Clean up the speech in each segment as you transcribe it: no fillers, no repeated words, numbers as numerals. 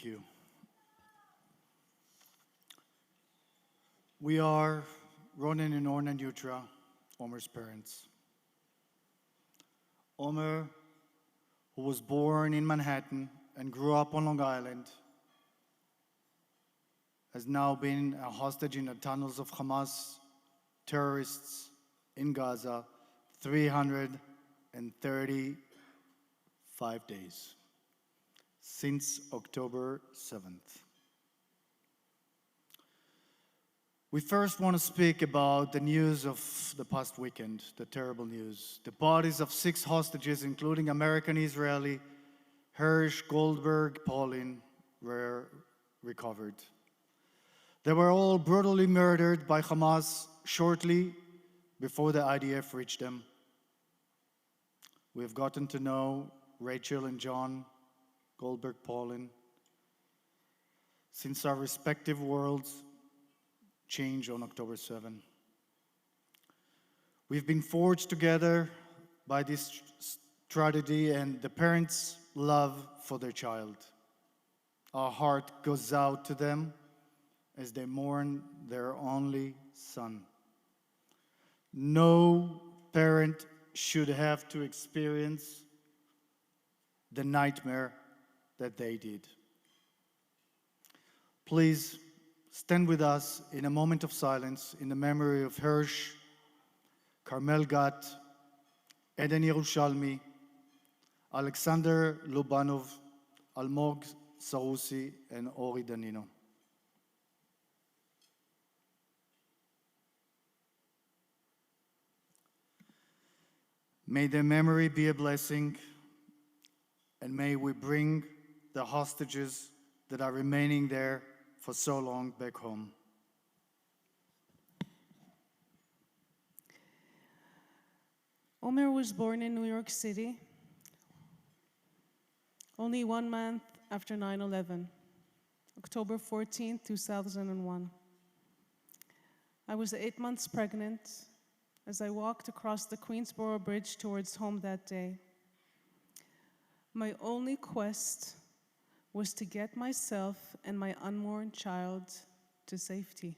Thank you. We are Ronen and Orna Neutra, Omar's parents. Omar, who was born in Manhattan and grew up on Long Island, has now been a hostage in the tunnels of Hamas terrorists in Gaza 335 days, since October 7th. We first want to speak about the news of the past weekend, the terrible news. The bodies of 6 hostages, including American-Israeli Hirsch, Goldberg, Paulin, were recovered. They were all brutally murdered by Hamas shortly before the IDF reached them. We have gotten to know Rachel and John, Goldberg, Paulin, since our respective worlds changed on October 7. We've been forged together by this tragedy and the parents' love for their child. Our heart goes out to them as they mourn their only son. No parent should have to experience the nightmare that they did. Please stand with us in a moment of silence in the memory of Hirsch, Carmel Gat, Eden Yerushalmi, Alexander Lubanov, Almog Sarusi, and Ori Danino. May their memory be a blessing, and may we bring the hostages that are remaining there for so long back home. Omar was born in New York City only 1 month after 9/11, October 14, 2001. I was 8 months pregnant as I walked across the Queensboro Bridge towards home that day. My only quest was to get myself and my unborn child to safety.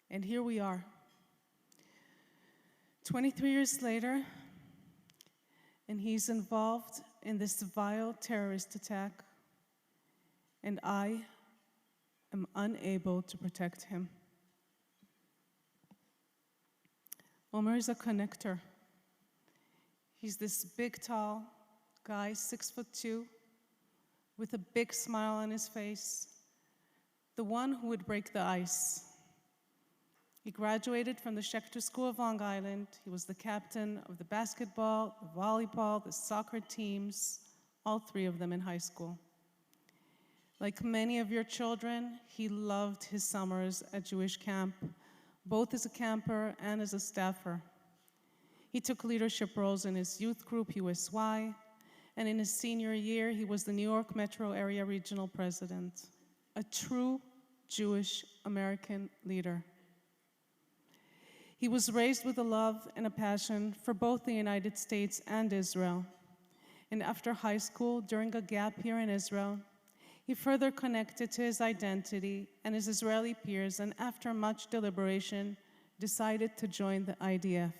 And here we are, 23 years later, and he's involved in this vile terrorist attack, and I am unable to protect him. Omar is a connector. He's this big, tall guy, 6'2", with a big smile on his face, the one who would break the ice. He graduated from the Schechter School of Long Island. He was the captain of the basketball, the volleyball, the soccer teams, all 3 of them in high school. Like many of your children, he loved his summers at Jewish camp, both as a camper and as a staffer. He took leadership roles in his youth group, USY, and in his senior year, he was the New York Metro Area Regional President, a true Jewish American leader. He was raised with a love and a passion for both the United States and Israel. And after high school, during a gap year in Israel, he further connected to his identity and his Israeli peers, and after much deliberation, decided to join the IDF.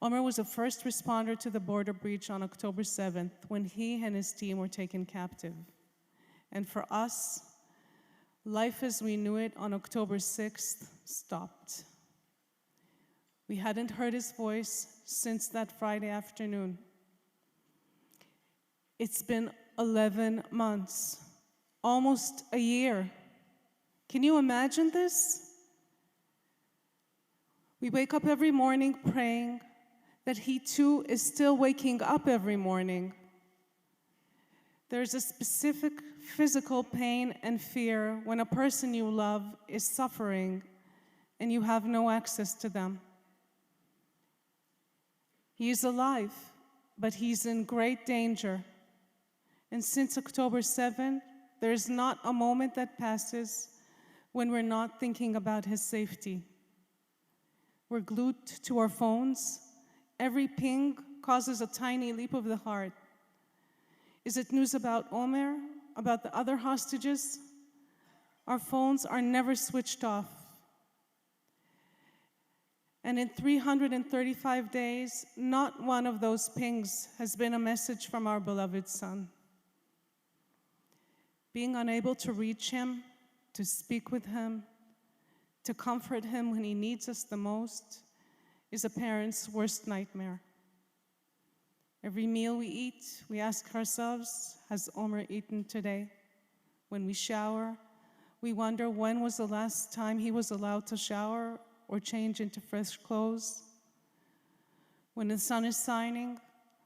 Omar was a first responder to the border breach on October 7th when he and his team were taken captive. And for us, life as we knew it on October 6th stopped. We hadn't heard his voice since that Friday afternoon. It's been 11 months, almost a year. Can you imagine this? We wake up every morning praying that he too is still waking up every morning. There's a specific physical pain and fear when a person you love is suffering and you have no access to them. He is alive, but he's in great danger. And since October 7, there is not a moment that passes when we're not thinking about his safety. We're glued to our phones. Every ping causes a tiny leap of the heart. Is it news about Omer, about the other hostages? Our phones are never switched off. And in 335 days, not one of those pings has been a message from our beloved son. Being unable to reach him, to speak with him, to comfort him when he needs us the most, is a parent's worst nightmare. Every meal we eat, we ask ourselves, has Omer eaten today? When we shower, we wonder when was the last time he was allowed to shower or change into fresh clothes. When the sun is shining,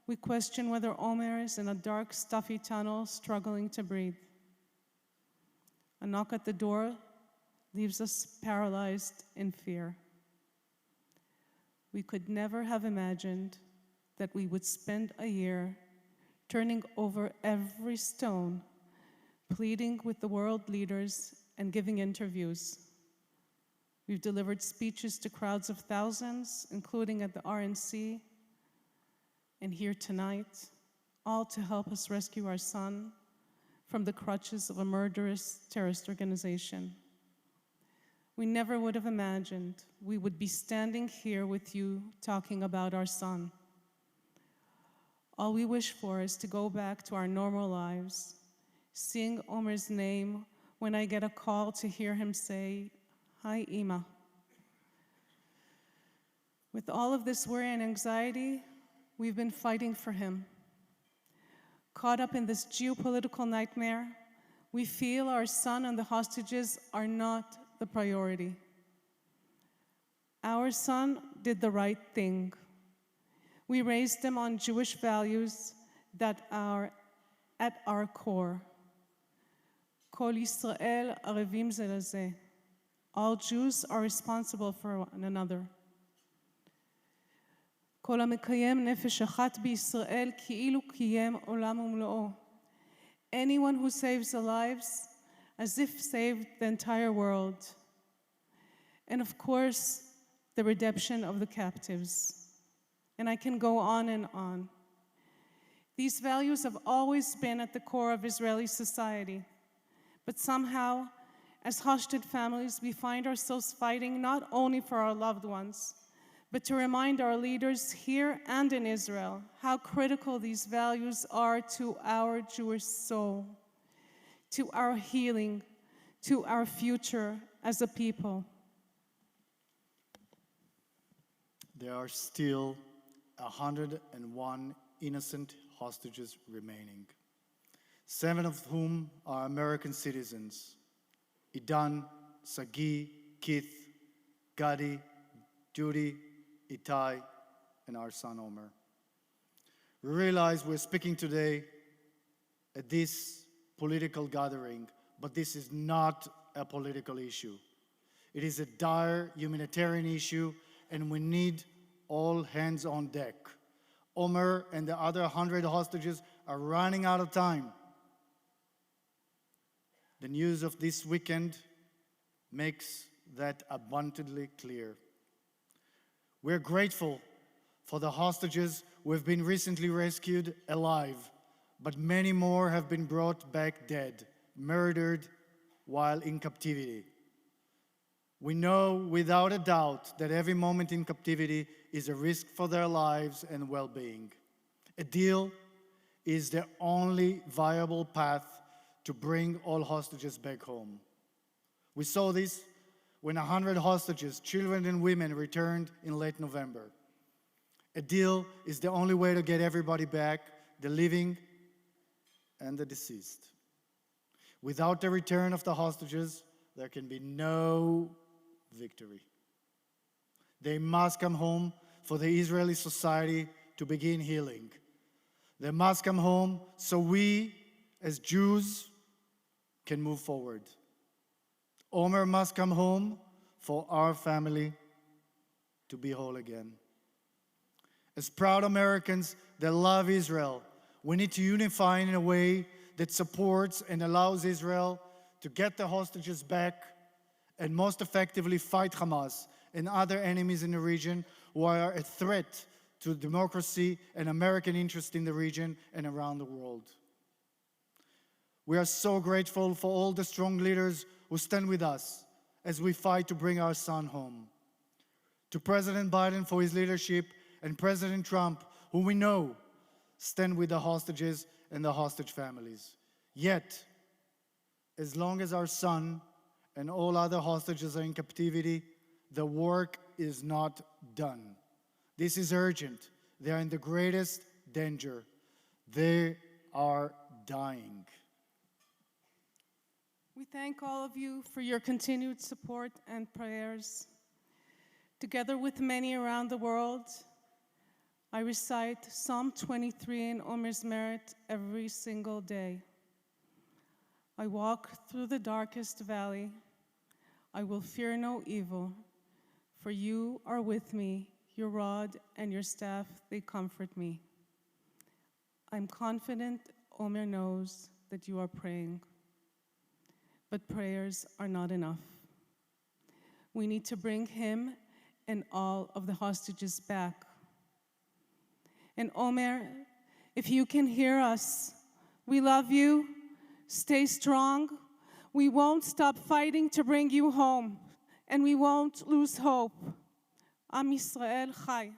we question whether Omer is in a dark, stuffy tunnel struggling to breathe. A knock at the door leaves us paralyzed in fear. We could never have imagined that we would spend a year turning over every stone, pleading with the world leaders and giving interviews. We've delivered speeches to crowds of thousands, including at the RNC, and here tonight, all to help us rescue our son from the clutches of a murderous terrorist organization. We never would have imagined we would be standing here with you talking about our son. All we wish for is to go back to our normal lives, seeing Omer's name when I get a call to hear him say, "Hi, Ima." With all of this worry and anxiety, we've been fighting for him. Caught up in this geopolitical nightmare, we feel our son and the hostages are not the priority. Our son did the right thing. We raised him on Jewish values that are at our core. Kol Yisrael arevim ze leze. All Jews are responsible for one another. כל המקיים נפש אחת בישראל כאילו קיים עולם ומלואו. Anyone who saves the lives as if saved the entire world. And of course, the redemption of the captives. And I can go on and on. These values have always been at the core of Israeli society. But somehow, as hostage families, we find ourselves fighting not only for our loved ones, but to remind our leaders here and in Israel how critical these values are to our Jewish soul, to our healing, to our future as a people. There are still 101 innocent hostages remaining, 7 of whom are American citizens: Idan, Sagi, Keith, Gadi, Judy, Itai, and our son Omer. We realize we're speaking today at this political gathering, but this is not a political issue. It is a dire humanitarian issue, and we need all hands on deck. Omer and the other 100 hostages are running out of time. The news of this weekend makes that abundantly clear. We're grateful for the hostages who have been recently rescued alive, but many more have been brought back dead, murdered while in captivity. We know without a doubt that every moment in captivity is a risk for their lives and well-being. A deal is the only viable path to bring all hostages back home. We saw this when 100 hostages, children and women, returned in late November. A deal is the only way to get everybody back, the living and the deceased. Without the return of the hostages, there can be no victory. They must come home for the Israeli society to begin healing. They must come home so we, as Jews, can move forward. Omer must come home for our family to be whole again. As proud Americans that love Israel, we need to unify in a way that supports and allows Israel to get the hostages back and most effectively fight Hamas and other enemies in the region who are a threat to democracy and American interest in the region and around the world. We are so grateful for all the strong leaders who stand with us as we fight to bring our son home. To President Biden for his leadership and President Trump, who we know stand with the hostages and the hostage families. Yet, as long as our son and all other hostages are in captivity, the work is not done. This is urgent. They are in the greatest danger. They are dying. We thank all of you for your continued support and prayers. Together with many around the world, I recite Psalm 23 in Omer's merit every single day. I walk through the darkest valley. I will fear no evil, for you are with me. Your rod and your staff, they comfort me. I'm confident Omer knows that you are praying. But prayers are not enough. We need to bring him and all of the hostages back. And Omer, if you can hear us, we love you. Stay strong. We won't stop fighting to bring you home, and we won't lose hope. Am Yisrael Chai.